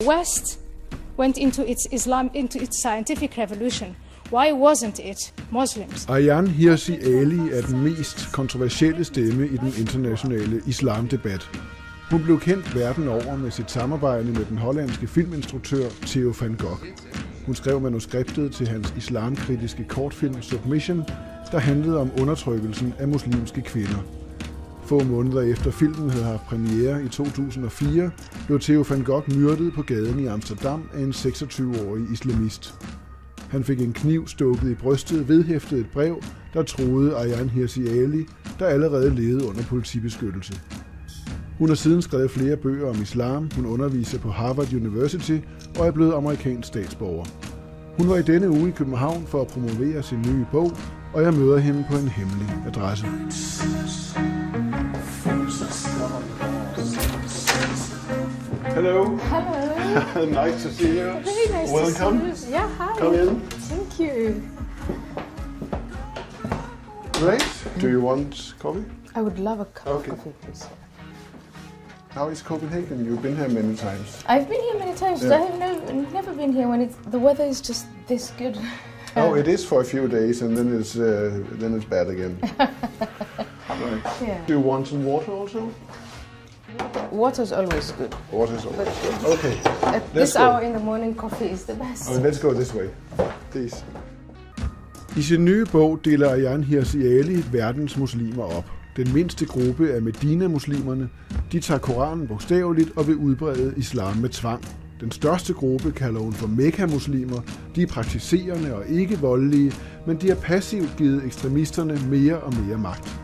West went into its scientific revolution. Why wasn't it Muslims? Ayaan Hirsi Ali er den mest kontroversielle stemme i den internationale islamdebat. Hun blev kendt verden over med sit samarbejde med den hollandske filminstruktør Theo van Gogh. Hun skrev manuskriptet til hans islamkritiske kortfilm Submission, der handlede om undertrykkelsen af muslimske kvinder. Få måneder efter filmen havde haft premiere i 2004, blev Theo van Gogh myrdet på gaden i Amsterdam af en 26-årig islamist. Han fik en kniv stukket i brystet, vedhæftet et brev, der truede Ayaan Hirsi Ali, der allerede levede under politibeskyttelse. Hun har siden skrevet flere bøger om islam, hun underviser på Harvard University og er blevet amerikansk statsborger. Hun var i denne uge i København for at promovere sin nye bog, og jeg møder hende på en hemmelig adresse. Hello. Hello. Nice to see you. Very nice Welcome. to see you. Yeah, hi. Come in. Thank you. Great. Do you want coffee? I would love a cup of Okay. coffee, please. How is Copenhagen? You've been here many times. I've been here many times, but Yeah. I have never been here when the weather is just this good. Oh, it is for a few days, and then it's bad again. Right. Yeah. Do you want some water also? Water's always good. Water is But okay. at Let's this go. hour in the morning, coffee is the best. Let's go this way, please. I sin nye bog deler Ayaan Hirsi Ali verdens muslimer op. Den mindste gruppe er Medina-muslimerne. De tager Koranen bogstaveligt og vil udbrede islam med tvang. Den største gruppe kalder hun for Mekka-muslimer. De er praktiserende og ikke voldelige, men de har passivt givet ekstremisterne mere og mere magt.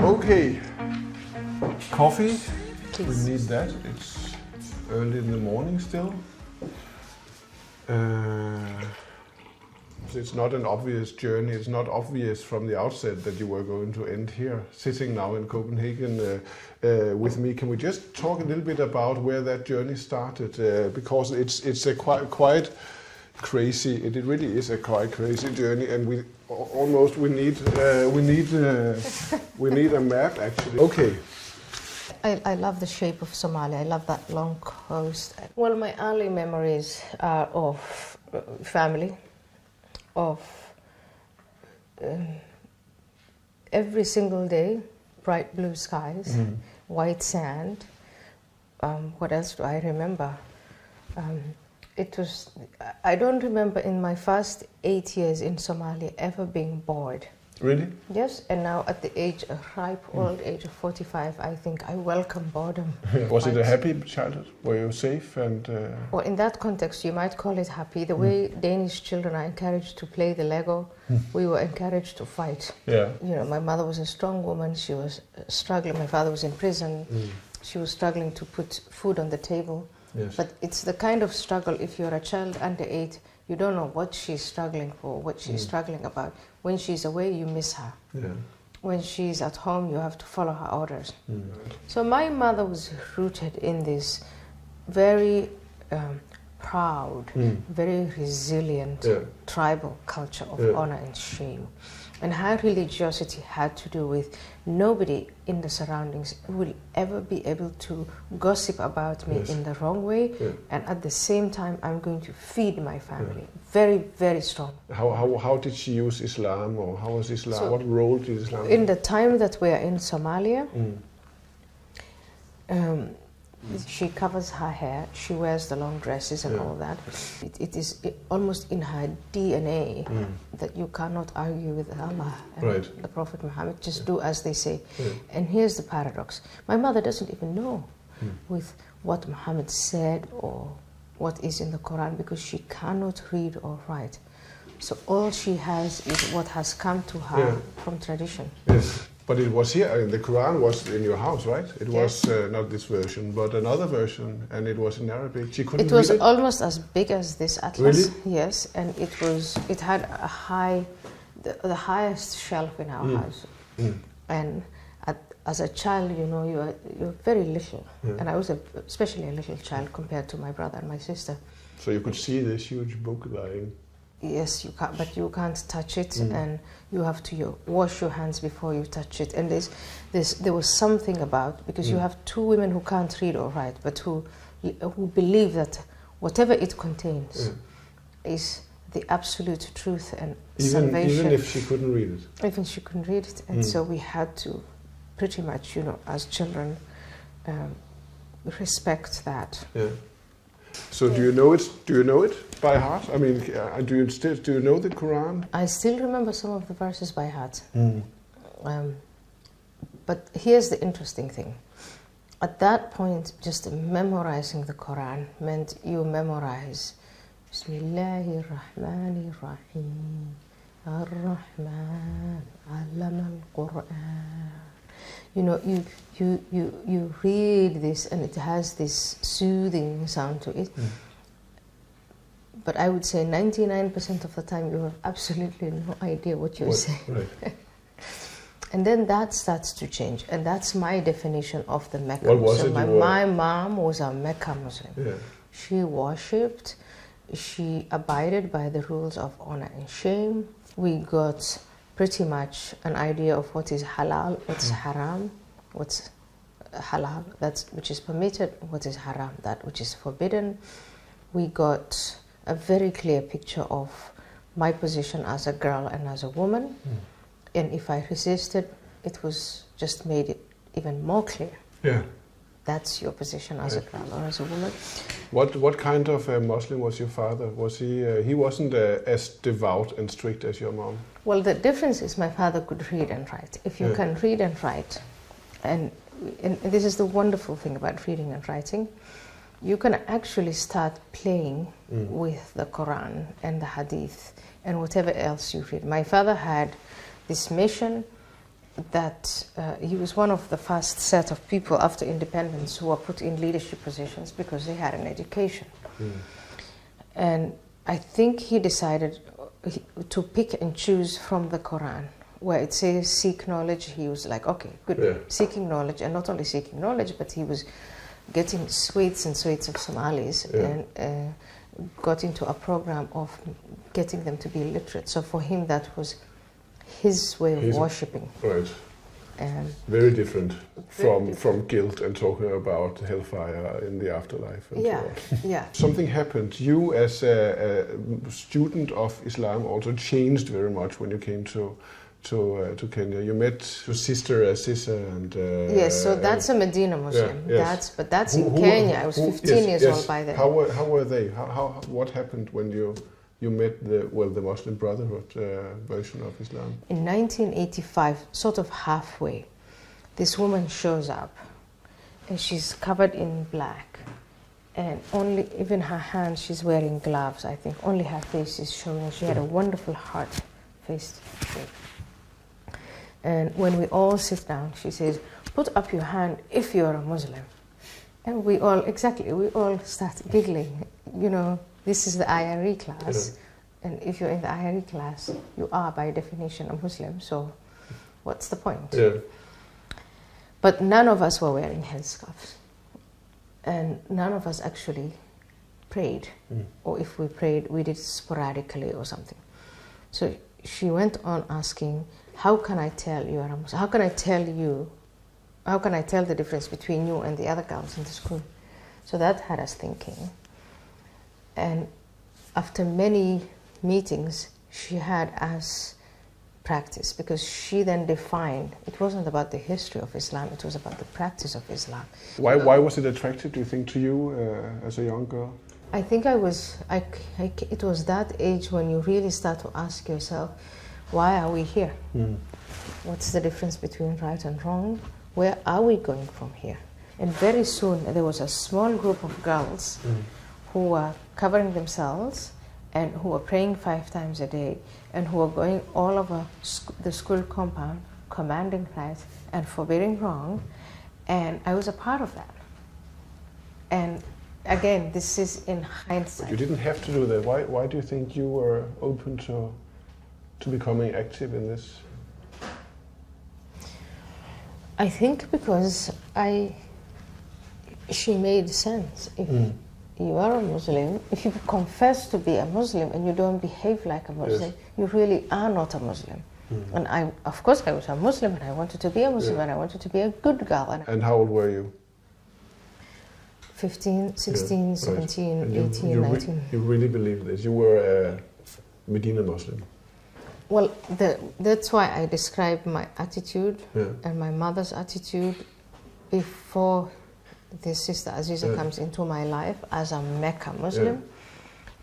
Okay. Coffee. Please. We need that. It's early in the morning still. It's not an obvious journey. It's not obvious from the outset that you were going to end here, sitting now in Copenhagen with me. Can we just talk a little bit about where that journey started? Because it's a quite crazy. It really is a quite crazy journey, and we need a map actually. Okay. I love the shape of Somalia. I love that long coast. Well, my early memories are of family, of every single day, bright blue skies, white sand. What else do I remember? I don't remember in my first 8 years in Somalia ever being bored. Really? Yes, and now at the ripe old age of 45, I think I welcome boredom. Was it a happy childhood? Were you safe and? Well, in that context, you might call it happy. The way Danish children are encouraged to play the Lego, we were encouraged to fight. Yeah. You know, my mother was a strong woman. She was struggling. My father was in prison. She was struggling to put food on the table. Yes. But it's the kind of struggle, if you're a child under 8, you don't know what she's struggling for, what she's struggling about. When she's away, you miss her. Yeah. When she's at home, you have to follow her orders. So my mother was rooted in this very proud, very resilient tribal culture of honor and shame. And her religiosity had to do with nobody in the surroundings will ever be able to gossip about me in the wrong way, and at the same time I'm going to feed my family. Very, very strong. How did she use Islam, or how was Islam? So, what role did Islam? In the time that we are in Somalia, she covers her hair, she wears the long dresses and all that. It is almost in her DNA that you cannot argue with Allah and the Prophet Muhammad, just do as they say. And here's the paradox. My mother doesn't even know with what Muhammad said or what is in the Quran, because she cannot read or write. So all she has is what has come to her from tradition. Yes. But it was here, the Quran was in your house, right? It was not this version, but another version, and it was in Arabic. She couldn't read it? It was almost as big as this atlas. Really? Yes, and it had a high, the highest shelf in our house. And as a child, you know, you're very little. And I was especially a little child compared to my brother and my sister. So you could see this huge book lying. yes, you can't, but you can't touch it, and you have to wash your hands before you touch it. And there was something about, because you have two women who can't read or write, but who believe that whatever it contains is the absolute truth and salvation. Even if she couldn't read it? Even she couldn't read it. And so we had to pretty much, as children, respect that. Yeah. So do you know it? Do you know it by heart? I mean, do you know the Quran? I still remember some of the verses by heart. But here's the interesting thing. At that point, just memorizing the Quran meant you memorize Bismillahir Rahmanir Rahim, Ar-Rahman, Allama al-Quran. You read this and it has this soothing sound to it. But I would say 99% of the time you have absolutely no idea what you're saying. Right. And then that starts to change. And that's my definition of the Mecca. What was it? My mom was a Mecca Muslim. Yeah. She worshipped, she abided by the rules of honor and shame. We got pretty much an idea of what is halal, what's haram, what's halal, which is permitted, what is haram, that which is forbidden. We got a very clear picture of my position as a girl and as a woman. And if I resisted, it was just made it even more clear. Yeah. That's your position as a girl or as a woman. What kind of a Muslim was your father? Was he wasn't as devout and strict as your mom? Well, the difference is my father could read and write. If you can read and write, and this is the wonderful thing about reading and writing, you can actually start playing with the Quran and the Hadith and whatever else you read. My father had this mission that he was one of the first set of people after independence who were put in leadership positions because they had an education. And I think he decided to pick and choose from the Quran. Where it says seek knowledge, he was like, okay, good, seeking knowledge, and not only seeking knowledge, but he was getting swathes and swathes of Somalis and got into a program of getting them to be literate. So for him, that was his way of worshipping. Right. Very different from guilt and talking about hellfire in the afterlife. And so on. Yeah. Something happened. You, as a student of Islam, also changed very much when you came to Kenya. You met your sister Sissa and yes. So that's a Medina Muslim. Yes. That's in Kenya. I was 15 years old by then. How were they? What happened when you met the Muslim Brotherhood version of Islam? In 1985, sort of halfway, this woman shows up, and she's covered in black, and even her hands, she's wearing gloves, I think. Only her face is showing. She had a wonderful heart-faced shape. And when we all sit down, she says, "Put up your hand if you're a Muslim." And we all start giggling. This is the IRE class, and if you're in the IRE class, you are by definition a Muslim, so what's the point? Yeah. But none of us were wearing headscarves, and none of us actually prayed, or if we prayed, we did sporadically or something. So she went on asking, how can I tell you are a Muslim? How can I tell the difference between you and the other girls in the school? So that had us thinking. And after many meetings, she had us practice, because she then defined, it wasn't about the history of Islam, it was about the practice of Islam. Why was it attractive, do you think, to you as a young girl? I think it was that age when you really start to ask yourself, why are we here? What's the difference between right and wrong? Where are we going from here? And very soon there was a small group of girls who were covering themselves and who were praying 5 times a day and who were going all over the school compound, commanding right and forbidding wrong. And I was a part of that. And again, this is in hindsight. But you didn't have to do that. Why do you think you were open to becoming active in this? I think because she made sense. you are a Muslim, if you confess to be a Muslim and you don't behave like a Muslim, Yes. you really are not a Muslim. And of course I was a Muslim and I wanted to be a Muslim and I wanted to be a good girl. And how old were you? 15, 16, Yeah, 17, right. 18, 19. You really believe this? You were a Medina Muslim? Well, that's why I describe my attitude Yeah. and my mother's attitude before this Sister Aziza comes into my life as a Mecca Muslim.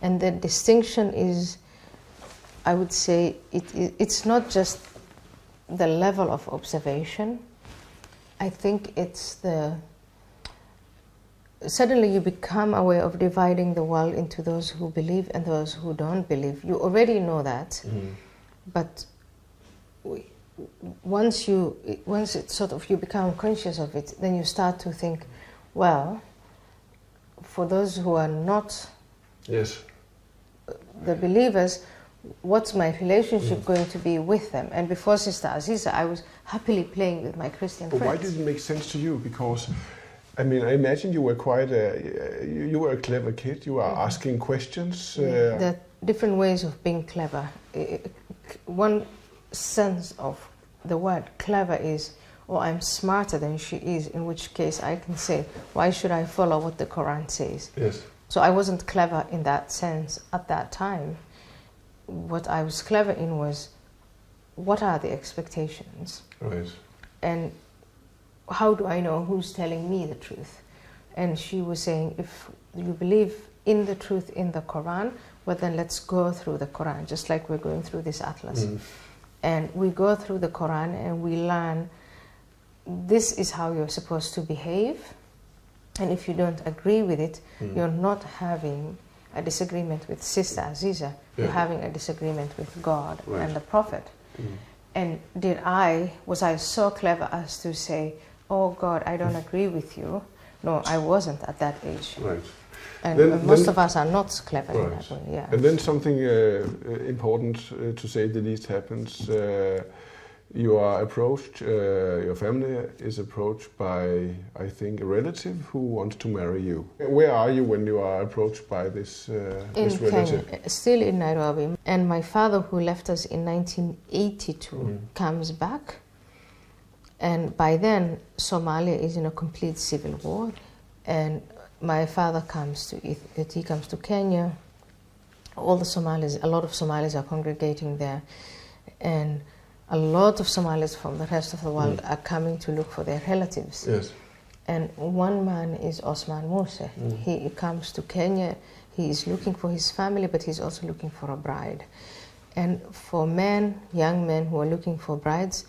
And the distinction is, I would say, it's not just the level of observation. I think it's suddenly you become aware of dividing the world into those who believe and those who don't believe. You already know that, but once it's sort of you become conscious of it, then you start to think, well, for those who are not the believers, what's my relationship going to be with them? And before Sister Aziza, I was happily playing with my Christian friends. But why did it make sense to you? Because, I mean, I imagine you were quite you were a clever kid. You were asking questions. There are different ways of being clever. One sense of the word clever is, oh, I'm smarter than she is, in which case I can say, why should I follow what the Quran says? Yes. So I wasn't clever in that sense at that time. What I was clever in was, what are the expectations? Right. And how do I know who's telling me the truth? And she was saying, if you believe in the truth in the Quran, well then let's go through the Quran, just like we're going through this atlas. And we go through the Quran and we learn, this is how you're supposed to behave. And if you don't agree with it, you're not having a disagreement with Sister Aziza, you're having a disagreement with God and the Prophet. And was I so clever as to say, oh God, I don't agree with you? No, I wasn't at that age. Right. And most of us are not clever in that way. Yeah. And then something important, to say the least, happens. You are approached, your family is approached by, I think, a relative who wants to marry you. Where are you when you are approached by this relative? Kenya, still in Nairobi. And my father, who left us in 1982, comes back. And by then, Somalia is in a complete civil war. And my father comes to Kenya. A lot of Somalis are congregating there. And a lot of Somalis from the rest of the world are coming to look for their relatives. Yes. And one man is Osman Muse. He comes to Kenya, he is looking for his family, but he's also looking for a bride. And for young men who are looking for brides,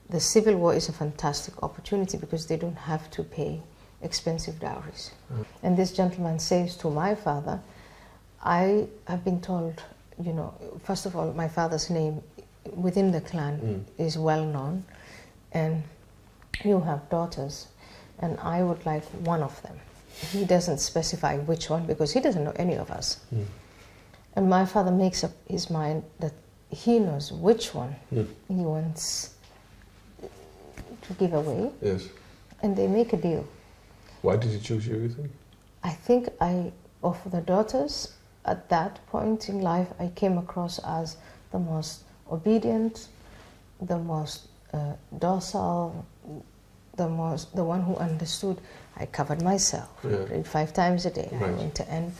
the civil war is a fantastic opportunity because they don't have to pay expensive dowries. And this gentleman says to my father, I have been told, first of all, my father's name within the clan is well known, and you have daughters, and I would like one of them. He doesn't specify which one because he doesn't know any of us. And my father makes up his mind that he knows which one he wants to give away. Yes. And they make a deal. Why did he choose you think? I think of the daughters, at that point in life, I came across as the most obedient, the most docile, the one who understood. I covered myself, prayed 5 times a day. I went to end.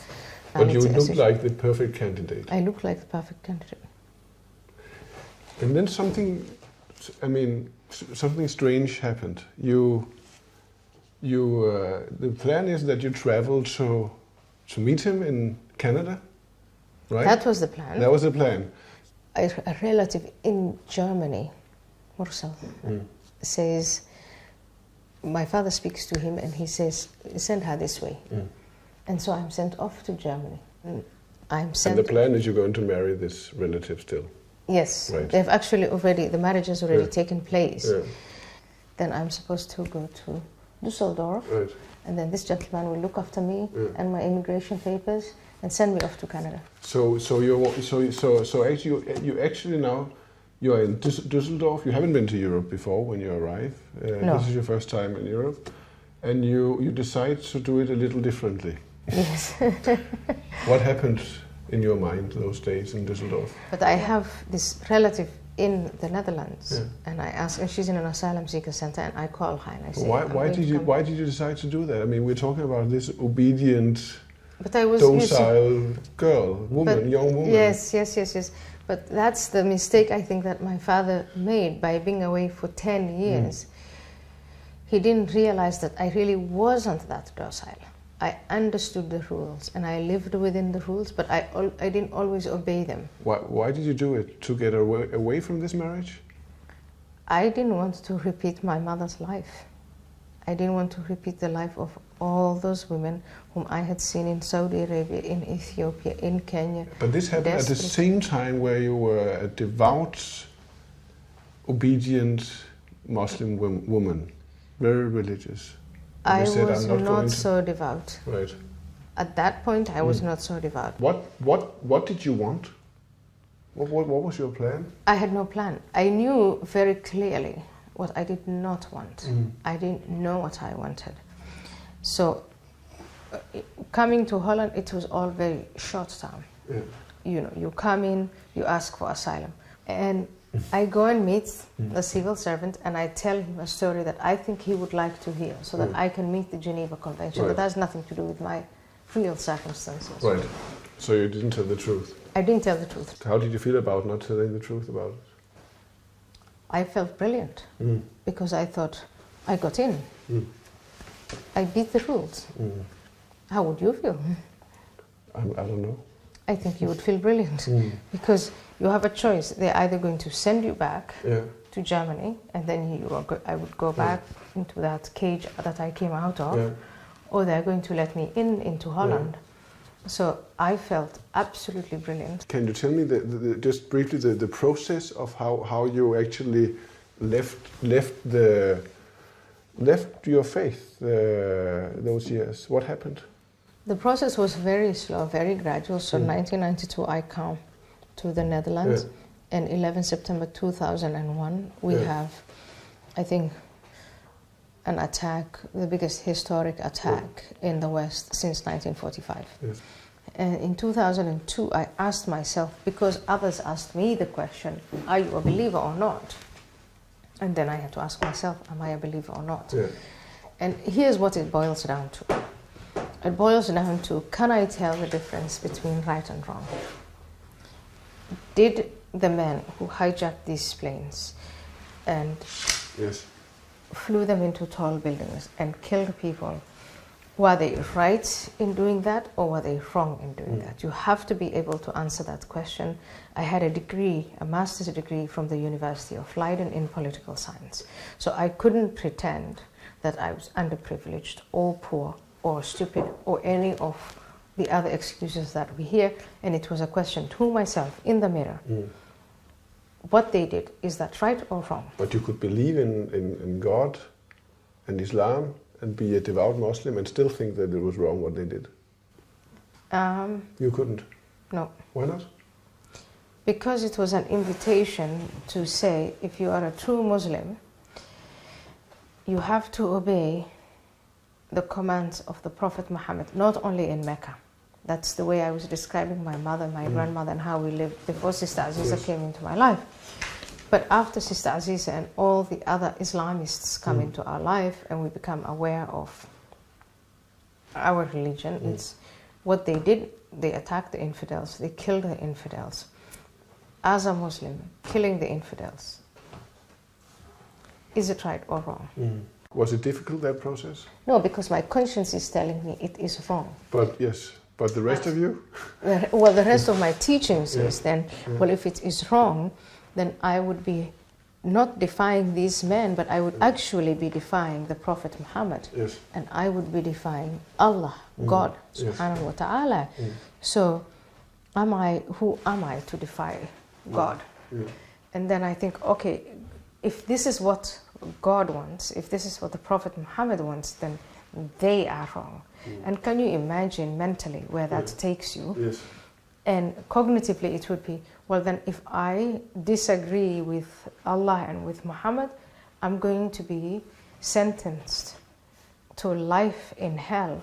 But you looked like the perfect candidate. I looked like the perfect candidate. And then something strange happened. The plan is that you travel to meet him in Canada, right? That was the plan. That was the plan. A relative in Germany, Mursal, says, my father speaks to him and he says, send her this way. And so I'm sent off to Germany. And the plan is you're going to marry this relative still? Yes. Right. They've actually the marriage has already taken place. Then I'm supposed to go to Düsseldorf. Right. And then this gentleman will look after me and my immigration papers and send me off to Canada. So actually now you're in Düsseldorf. You haven't been to Europe before when you arrive. No. This is your first time in Europe, and you decide to do it a little differently. Yes. What happened in your mind those days in Düsseldorf? But I have this relative in the Netherlands, and I ask, and she's in an asylum seeker center, and I call her and I say, why did you decide to do that? I mean, we're talking about this obedient, but I was docile young woman. Yes. But that's the mistake I think that my father made by being away for 10 years. He didn't realize that I really wasn't that docile. I understood the rules and I lived within the rules, but I didn't always obey them. Why did you do it? To get away from this marriage? I didn't want to repeat my mother's life. I didn't want to repeat the life of all those women whom I had seen in Saudi Arabia, in Ethiopia, in Kenya. But this happened at the same time where you were a devout, obedient Muslim woman, very religious. I was not so devout. Right. At that point, I was not so devout. What did you want? What was your plan? I had no plan. I knew very clearly what I did not want. I didn't know what I wanted. So, coming to Holland, it was all very short term. Yeah. You know, you come in, you ask for asylum, and I go and meet the civil servant and I tell him a story that I think he would like to hear so that I can meet the Geneva Convention. That has nothing to do with my real circumstances. Right. So you didn't tell the truth? I didn't tell the truth. How did you feel about not telling the truth about it? I felt brilliant because I thought I got in. I beat the rules. How would you feel? I don't know. I think you would feel brilliant because you have a choice. They're either going to send you back to Germany and then I would go back into that cage that I came out of, or they're going to let me into Holland. So I felt absolutely brilliant. Can you tell me just briefly the process of how you actually left your faith those years? What happened? The process was very slow, very gradual. So 1992 I come to the Netherlands, and 11 September 2001 we have, I think, an attack, the biggest historic attack in the West since 1945. Yes. And in 2002 I asked myself, because others asked me the question, are you a believer or not? And then I had to ask myself, am I a believer or not? Yeah. And here's what it boils down to. It boils down to, can I tell the difference between right and wrong? Did the men who hijacked these planes and flew them into tall buildings and killed people, were they right in doing that or were they wrong in doing that? You have to be able to answer that question. I had a degree, a master's degree from the University of Leiden in political science. So I couldn't pretend that I was underprivileged or poor or stupid or any of the other excuses that we hear. And it was a question to myself in the mirror. What they did, is that right or wrong? But you could believe in God and Islam and be a devout Muslim and still think that it was wrong what they did? You couldn't? No. Why not? Because it was an invitation to say, if you are a true Muslim, you have to obey the commands of the Prophet Muhammad, not only in Mecca. That's the way I was describing my mother, my grandmother, and how we lived before Sister Aziza came into my life. But after Sister Aziza and all the other Islamists come into our life and we become aware of our religion, it's what they did. They attacked the infidels, they killed the infidels. As a Muslim, killing the infidels, is it right or wrong? Was it difficult, that process? No, because my conscience is telling me it is wrong. But yes, but the rest of you? Well, the rest of my teachings is then, well, if it is wrong, then I would be not defying these men, but I would actually be defying the Prophet Muhammad. Yes. And I would be defying Allah, God, subhanahu wa ta'ala. So who am I to defy God? And then I think, okay, if this is what God wants, if this is what the Prophet Muhammad wants, then they are wrong. And can you imagine mentally where that takes you? Yes. And cognitively it would be, well then if I disagree with Allah and with Muhammad, I'm going to be sentenced to life in hell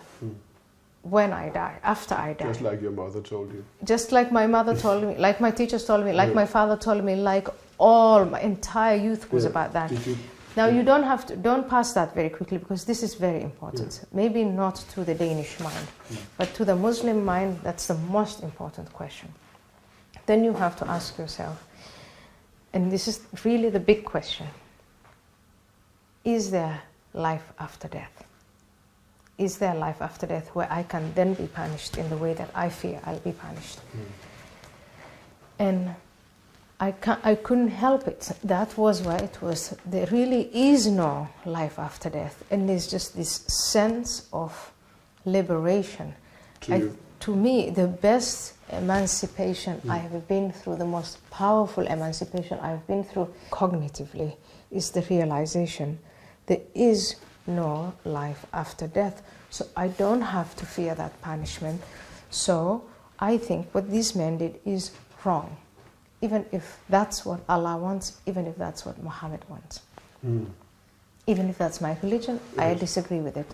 when I die, after I die. Just like your mother told you. Just like my mother told me, like my teachers told me, like my father told me, like all my entire youth was about that. Now you don't pass that very quickly, because this is very important. Maybe not to the Danish mind, but to the Muslim mind, that's the most important question. Then you have to ask yourself, and this is really the big question, is there life after death? Is there life after death where I can then be punished in the way that I fear I'll be punished? And I couldn't help it. That was why it was. There really is no life after death, and there's just this sense of liberation. To me, the best emancipation I have been through, the most powerful emancipation I've been through cognitively, is the realization there is no life after death. So I don't have to fear that punishment. So I think what these men did is wrong. Even if that's what Allah wants, even if that's what Muhammad wants. Even if that's my religion, I disagree with it.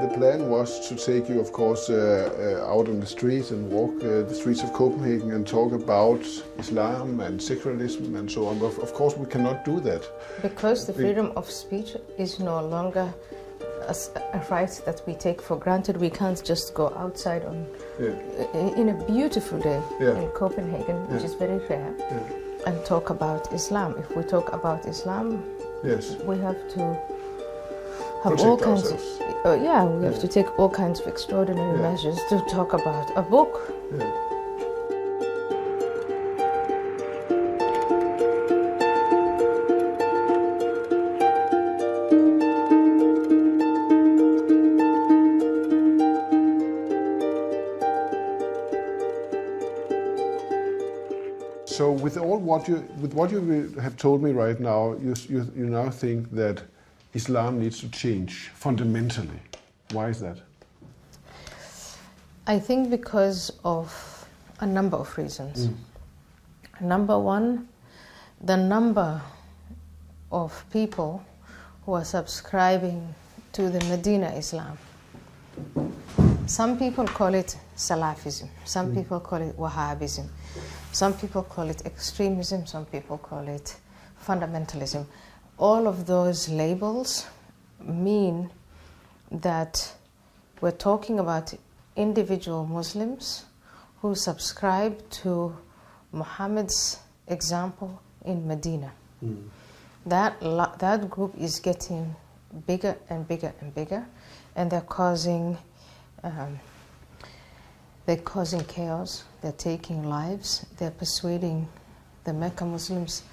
The plan was to take you, of course, out on the streets and walk the streets of Copenhagen and talk about Islam and secularism and so on. But of course, we cannot do that. Because the freedom of speech is no longer a right that we take for granted. We can't just go outside on in a beautiful day in Copenhagen, which is very rare, and talk about Islam. If we talk about Islam, we have to have protect all kinds ourselves. of we have to take all kinds of extraordinary measures to talk about a book. So with what you have told me right now, you now think that Islam needs to change fundamentally. Why is that? I think because of a number of reasons. Number one, the number of people who are subscribing to the Medina Islam. Some people call it Salafism, some people call it Wahhabism, some people call it extremism, some people call it fundamentalism. All of those labels mean that we're talking about individual Muslims who subscribe to Muhammad's example in Medina. That group is getting bigger and bigger and bigger, and they're causing chaos, they're taking lives, they're persuading the Mecca Muslims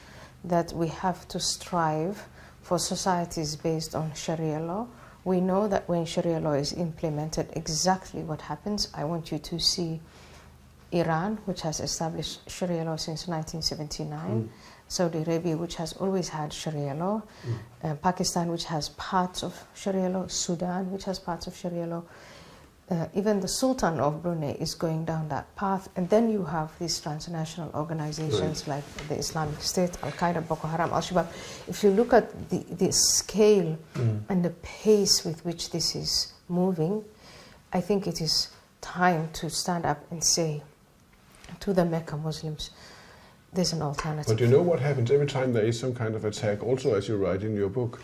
that we have to strive for societies based on Sharia law. We know that when Sharia law is implemented, exactly what happens. I want you to see Iran, which has established Sharia law since 1979, Saudi Arabia, which has always had Sharia law, Pakistan, which has parts of Sharia law, Sudan, which has parts of Sharia law. Even the Sultan of Brunei is going down that path. And then you have these transnational organizations like the Islamic State, Al-Qaeda, Boko Haram, Al-Shabaab. If you look at the scale and the pace with which this is moving, I think it is time to stand up and say to the Mecca Muslims, there's an alternative. But you know what happens every time there is some kind of attack, also as you write in your book?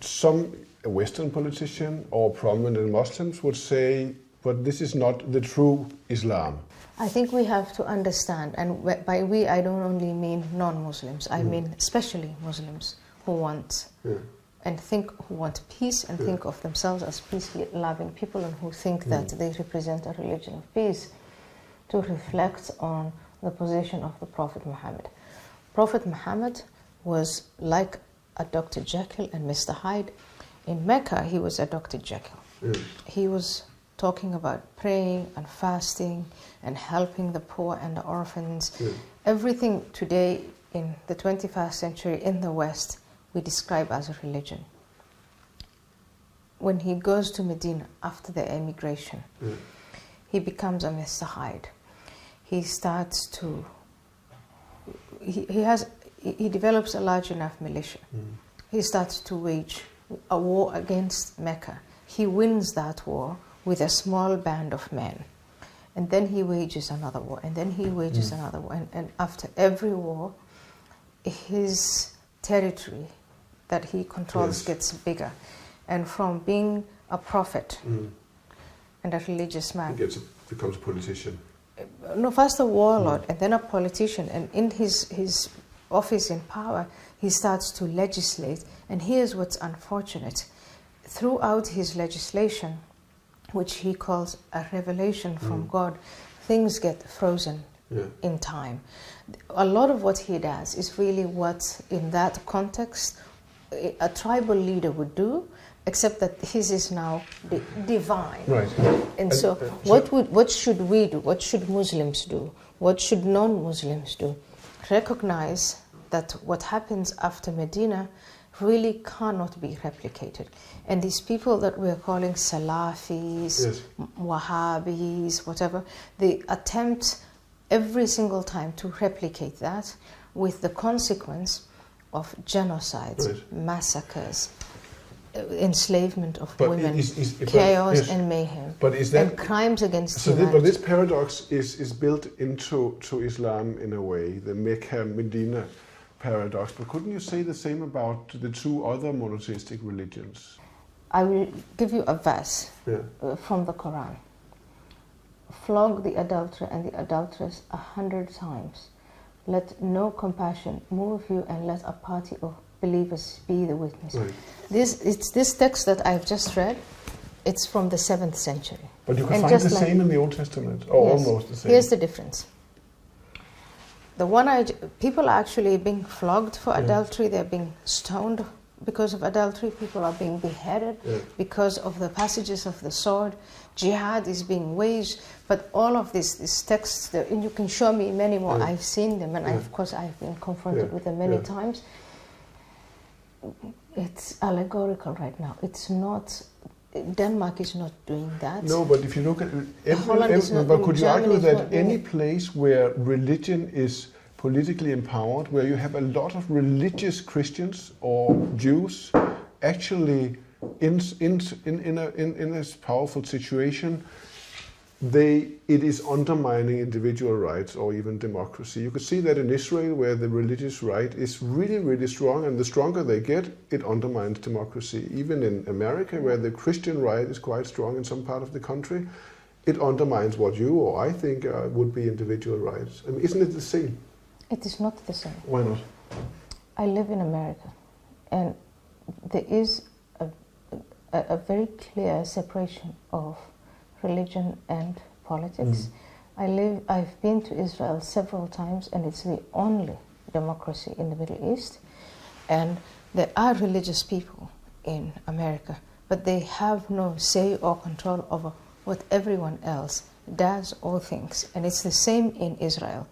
Some Western politician or prominent Muslims would say, but this is not the true Islam. I think we have to understand, and by we I don't only mean non-Muslims, I mean especially Muslims who want who want peace and think of themselves as peace-loving people, and who think that they represent a religion of peace, to reflect on the position of the Prophet Muhammad. Prophet Muhammad was like a Dr. Jekyll and Mr. Hyde. In Mecca, he was a Dr. Jekyll. He was talking about praying and fasting and helping the poor and the orphans. Everything today in the 21st century in the West we describe as a religion. When he goes to Medina after the emigration, he becomes a Mustahide. He starts to, he develops a large enough militia. He starts to wage a war against Mecca. He wins that war with a small band of men. And then he wages another war, and then he wages another war. And after every war, his territory that he controls gets bigger. And from being a prophet and a religious man, he becomes a politician. No, first a warlord and then a politician. And in his office in power, he starts to legislate. And here's what's unfortunate. Throughout his legislation, which he calls a revelation from God, things get frozen in time. A lot of what he does is really what, in that context, a tribal leader would do, except that his is now divine. Right. And so what should we do? What should Muslims do? What should non-Muslims do? Recognize that what happens after Medina really cannot be replicated. And these people that we're calling Salafis, Wahhabis, whatever, they attempt every single time to replicate that with the consequence of genocides, massacres, enslavement of women, chaos and mayhem, and crimes against humanity. But this paradox is built into Islam in a way, the Mecca-Medina paradox. But couldn't you say the same about the two other monotheistic religions? I will give you a verse from the Quran. Flog the adulterer and the adulteress 100 times. Let no compassion move you, and let a party of believers be the witness. Right. This text that I've just read, it's from the 7th century. But you can find the same in the Old Testament, or almost the same. Here's the difference. The one people are actually being flogged for adultery. They're being stoned because of adultery. People are being beheaded because of the passages of the sword. Jihad is being waged. But all of these texts, and you can show me many more. I've seen them, and of course I've been confronted with them many times. It's allegorical right now. It's not. Denmark is not doing that. No, but if you look at but could you argue that any place where religion is politically empowered, where you have a lot of religious Christians or Jews actually in a powerful situation, it is undermining individual rights or even democracy. You could see that in Israel, where the religious right is really, really strong, and the stronger they get, it undermines democracy. Even in America, where the Christian right is quite strong in some part of the country, it undermines what you or I think would be individual rights. I mean, isn't it the same? It is not the same. Why not? I live in America, and there is a very clear separation of religion and politics. I've been to Israel several times, and it's the only democracy in the Middle East. And there are religious people in America, but they have no say or control over what everyone else does or thinks. And it's the same in Israel.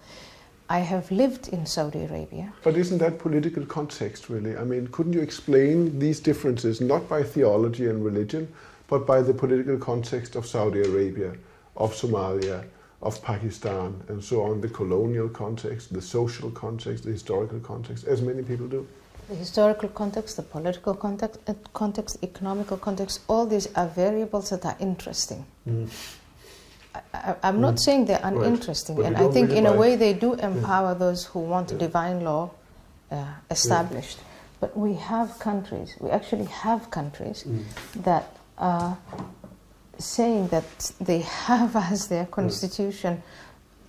I have lived in Saudi Arabia. But isn't that political context, really? I mean, couldn't you explain these differences, not by theology and religion, but by the political context of Saudi Arabia, of Somalia, of Pakistan, and so on, the colonial context, the social context, the historical context, as many people do? The historical context, the political context, economical context, all these are variables that are interesting. I'm not saying they're uninteresting, and I think in a way they do empower those who want divine law established. But we actually have countries that are saying that they have as their constitution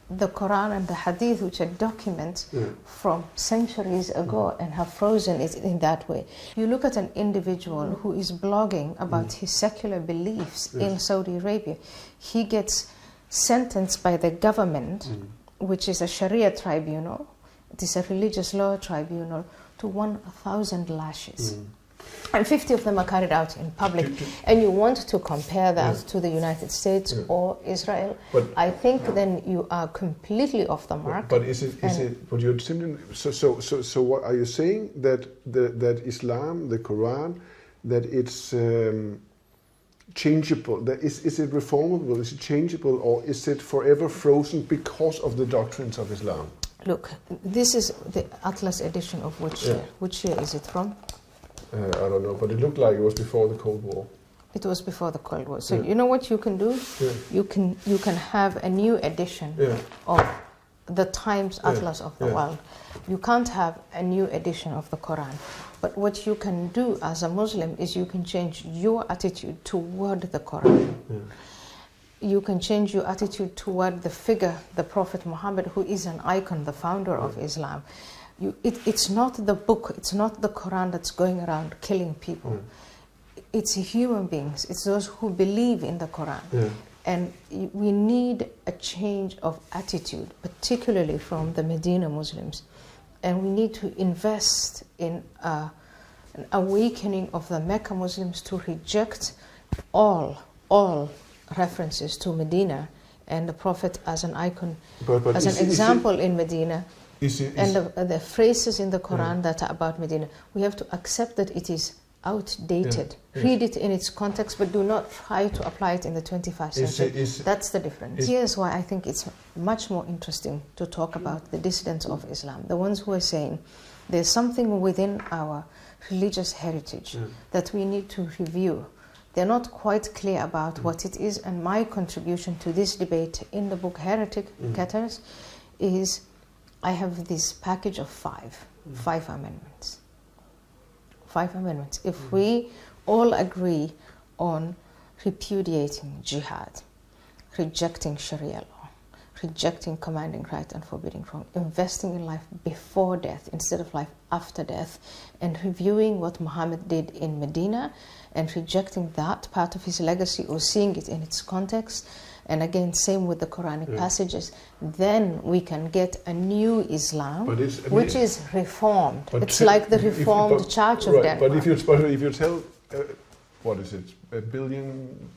the Quran and the Hadith, which are documents from centuries ago, and have frozen it in that way. You look at an individual who is blogging about his secular beliefs in Saudi Arabia, he gets sentenced by the government, which is a Sharia tribunal, it is a religious law tribunal, to 1,000 lashes. and 50 of them are carried out in public, and you want to compare that to the United States or Israel, but I think then you are completely off the mark. But but you're simply, so what are you saying, that that Islam, the Quran, that it's changeable, that is it reformable, is it changeable, or is it forever frozen because of the doctrines of Islam? Look, this is the Atlas edition of which year? Which year is it from? I don't know, but it looked like it was before the Cold War. It was before the Cold War. So you know what you can do? You can have a new edition of the Times Atlas of the world. You can't have a new edition of the Quran. But what you can do as a Muslim is you can change your attitude toward the Quran. You can change your attitude toward the figure, the Prophet Muhammad, who is an icon, the founder of Islam. It's not the book, it's not the Quran that's going around killing people. It's human beings, it's those who believe in the Quran. And we need a change of attitude, particularly from the Medina Muslims. And we need to invest in an awakening of the Mecca Muslims to reject all references to Medina and the Prophet as an icon, as an example in Medina. And the phrases in the Quran that are about Medina, we have to accept that it is outdated. Read it in its context, but do not try to apply it in the 21st century. That's the difference. Here's why I think it's much more interesting to talk about the dissidents of Islam, the ones who are saying there's something within our religious heritage that we need to review. They're not quite clear about what it is, and my contribution to this debate in the book Heretic Catters is I have this package of five amendments. 5 amendments. If we all agree on repudiating jihad, rejecting Sharia law, rejecting commanding right and forbidding wrong, investing in life before death instead of life after death, and reviewing what Muhammad did in Medina and rejecting that part of his legacy or seeing it in its context, and again, same with the Quranic passages, then we can get a new Islam, which is reformed. It's like the reformed Church of Denmark. But if you tell, what is it, 1.3 billion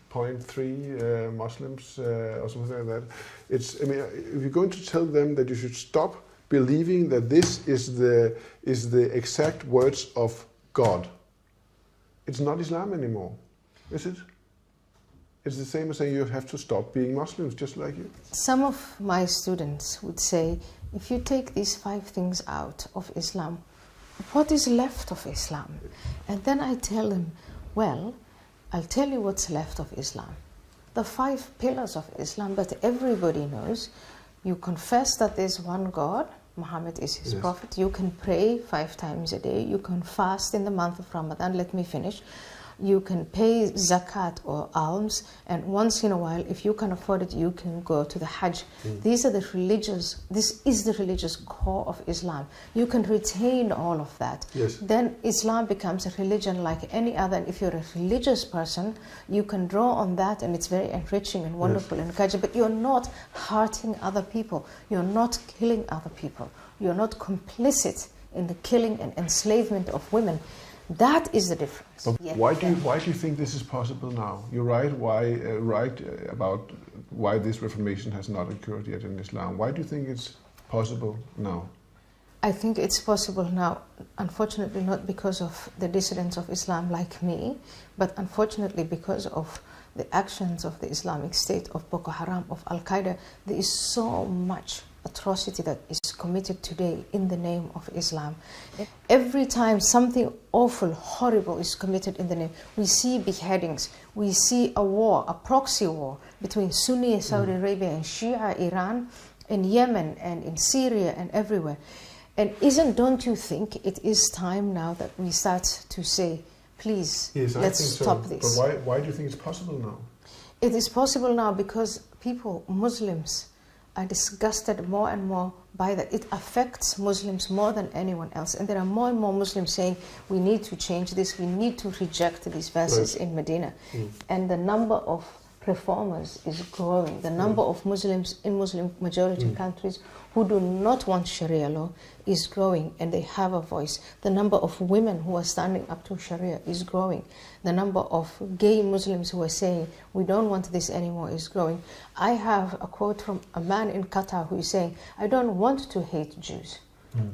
Muslims or something like that, it's, I mean, if you're going to tell them that you should stop believing that this is the exact words of God, it's not Islam anymore, is it? It's the same as saying you have to stop being Muslims, just like you. Some of my students would say, if you take these 5 things out of Islam, what is left of Islam? And then I tell them, well, I'll tell you what's left of Islam. The 5 pillars of Islam that everybody knows. You confess that there's one God, Muhammad is his prophet. You can pray 5 times a day. You can fast in the month of Ramadan. Let me finish. You can pay zakat or alms, and once in a while, if you can afford it, you can go to the Hajj. This is the religious core of Islam. You can retain all of that. Then Islam becomes a religion like any other, and if you're a religious person, you can draw on that, and it's very enriching and wonderful and encouraging, but you're not hurting other people. You're not killing other people. You're not complicit in the killing and enslavement of women. That is the difference. Why do you think this is possible now? You're right. About why this reformation has not occurred yet in Islam. Why do you think it's possible now? I think it's possible now, unfortunately, not because of the dissidents of Islam like me, but unfortunately because of the actions of the Islamic State, of Boko Haram, of Al-Qaeda. There is so much atrocity that is committed today in the name of Islam. Every time something awful, horrible is committed in the name, we see beheadings, we see a war, a proxy war between Sunni Saudi Arabia and Shia Iran, in Yemen and in Syria and everywhere. And don't you think it is time now that we start to say, please, let's stop this? But why do you think it's possible now? It is possible now because people, Muslims, are disgusted more and more by that. It affects Muslims more than anyone else. And there are more and more Muslims saying, we need to change this, we need to reject these verses in Medina. And the number of reformers is growing. The number of Muslims in Muslim majority countries who do not want Sharia law is growing, and they have a voice. The number of women who are standing up to Sharia is growing. The number of gay Muslims who are saying, we don't want this anymore, is growing. I have a quote from a man in Qatar who is saying, I don't want to hate Jews.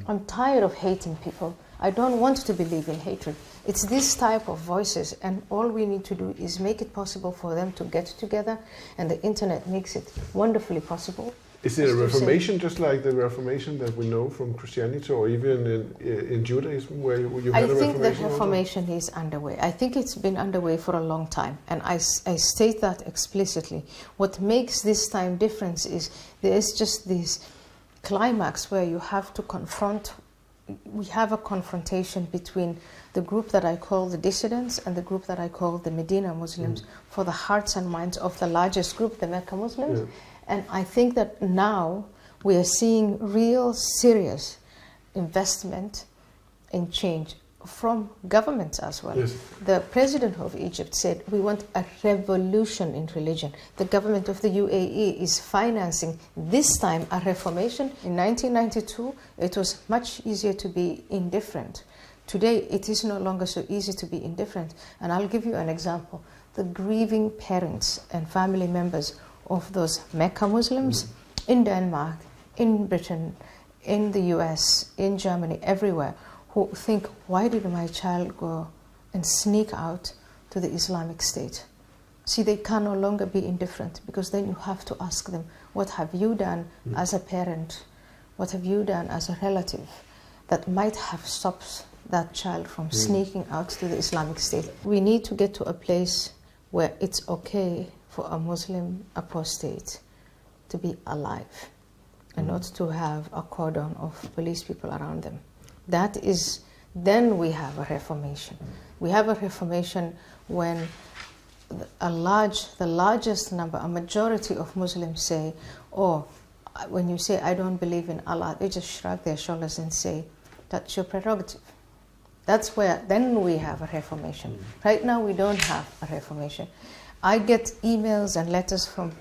I'm tired of hating people. I don't want to believe in hatred. It's this type of voices, and all we need to do is make it possible for them to get together, and the internet makes it wonderfully possible. Is it a reformation just like the reformation that we know from Christianity, or even in Judaism, where you had a reformation? I think the reformation is underway. I think it's been underway for a long time, and I state that explicitly. What makes this time different is there's just this climax where you have to confront. We have a confrontation between the group that I call the dissidents and the group that I call the Medina Muslims for the hearts and minds of the largest group, the Mecca Muslims. Yeah. And I think that now we are seeing real serious investment in change from governments as well. Yes. The president of Egypt said, we want a revolution in religion. The government of the UAE is financing this time a reformation. In 1992, it was much easier to be indifferent. Today, it is no longer so easy to be indifferent. And I'll give you an example. The grieving parents and family members of those Mecca Muslims in Denmark, in Britain, in the US, in Germany, everywhere, who think, why did my child go and sneak out to the Islamic State? See, they can no longer be indifferent, because then you have to ask them, what have you done as a parent? What have you done as a relative that might have stopped that child from sneaking out to the Islamic State? We need to get to a place where it's okay for a Muslim apostate to be alive and not to have a cordon of police people around them. That is, then we have a reformation. We have a reformation when the largest number, a majority of Muslims say, oh, when you say, I don't believe in Allah, they just shrug their shoulders and say, that's your prerogative. That's where, then we have a reformation. Right now we don't have a reformation. I get emails and letters from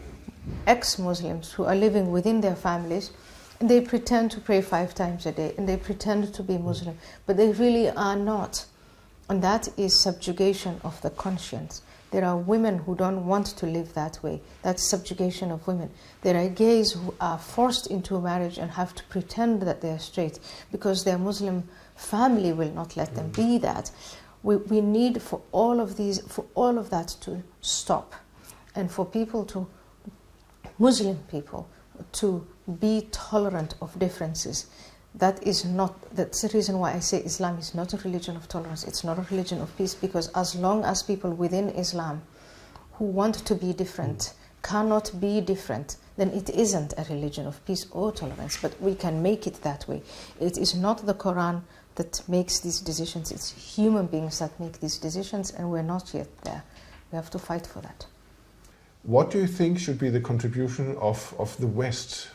ex-Muslims who are living within their families, and they pretend to pray 5 times a day, and they pretend to be Muslim, but they really are not. And that is subjugation of the conscience. There are women who don't want to live that way. That's subjugation of women. There are gays who are forced into marriage and have to pretend that they are straight because their Muslim family will not let them be that. We need for all of that to stop, and for people to, Muslim people, to be tolerant of differences. That's the reason why I say Islam is not a religion of tolerance. It's not a religion of peace, because as long as people within Islam who want to be different cannot be different, then it isn't a religion of peace or tolerance. But we can make it that way. It is not the Quran that makes these decisions. It's human beings that make these decisions, and we're not yet there. We have to fight for that. What do you think should be the contribution of the West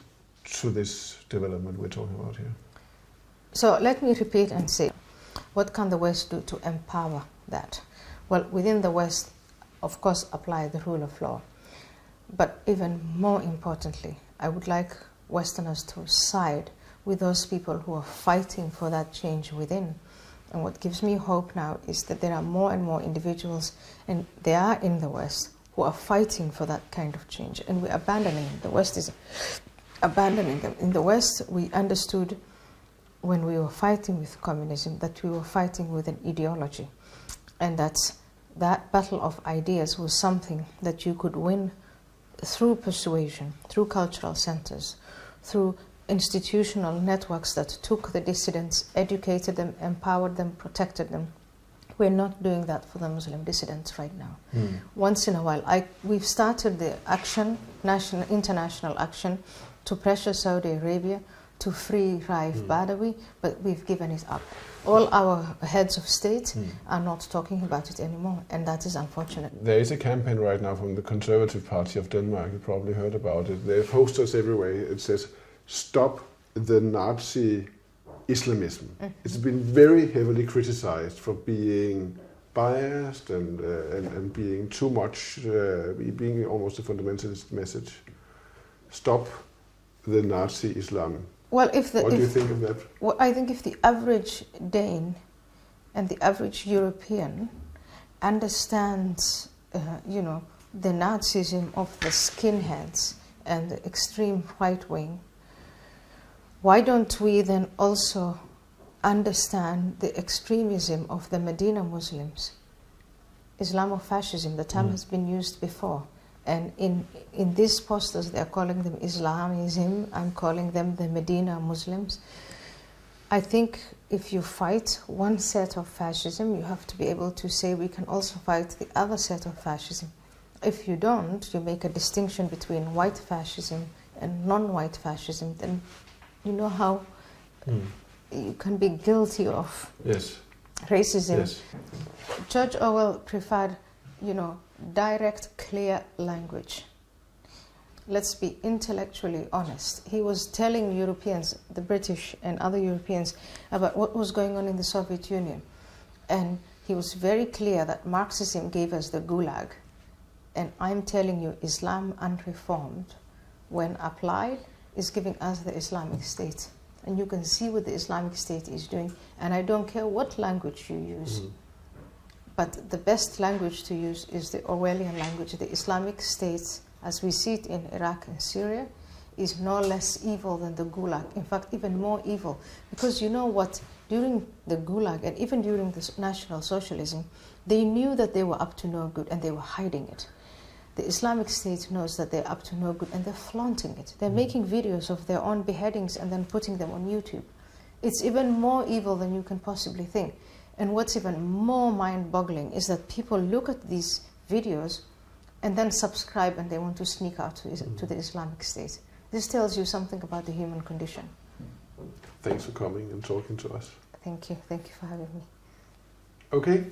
to this development we're talking about here? So let me repeat and say, what can the West do to empower that? Well, within the West, of course, apply the rule of law. But even more importantly, I would like Westerners to side with those people who are fighting for that change within. And what gives me hope now is that there are more and more individuals, and they are in the West, who are fighting for that kind of change. And we're abandoning them. The West is abandoning them. In the West, we understood when we were fighting with communism that we were fighting with an ideology. And that battle of ideas was something that you could win through persuasion, through cultural centers, through institutional networks that took the dissidents, educated them, empowered them, protected them. We're not doing that for the Muslim dissidents right now. Once in a while, we've started the action, international action, to pressure Saudi Arabia to free Raif Badawi, but we've given it up. All our heads of state are not talking about it anymore, and that is unfortunate. There is a campaign right now from the Conservative Party of Denmark. You probably heard about it. They have posters everywhere. It says, "Stop the Nazi Islamism." It's been very heavily criticized for being biased and being too much, being almost a fundamentalist message. Stop the Nazi Islam. Well, what do you think of that? Well, I think if the average Dane and the average European understands, the Nazism of the skinheads and the extreme right wing, why don't we then also understand the extremism of the Medina Muslims? Islamofascism, the term has been used before. And in these posters, they're calling them Islamism. I'm calling them the Medina Muslims. I think if you fight one set of fascism, you have to be able to say we can also fight the other set of fascism. If you don't, you make a distinction between white fascism and non-white fascism, then you know how you can be guilty of racism. Yes. George Orwell preferred, direct, clear language. Let's be intellectually honest. He was telling Europeans, the British and other Europeans, about what was going on in the Soviet Union. And he was very clear that Marxism gave us the Gulag. And I'm telling you, Islam unreformed, when applied, is giving us the Islamic State. And you can see what the Islamic State is doing. And I don't care what language you use. But the best language to use is the Orwellian language. The Islamic State, as we see it in Iraq and Syria, is no less evil than the Gulag. In fact, even more evil. Because you know what? During the Gulag and even during the National Socialism, they knew that they were up to no good and they were hiding it. The Islamic State knows that they're up to no good and they're flaunting it. They're making videos of their own beheadings and then putting them on YouTube. It's even more evil than you can possibly think. And what's even more mind-boggling is that people look at these videos and then subscribe and they want to sneak out to the Islamic State. This tells you something about the human condition. Thanks for coming and talking to us. Thank you. Thank you for having me. Okay.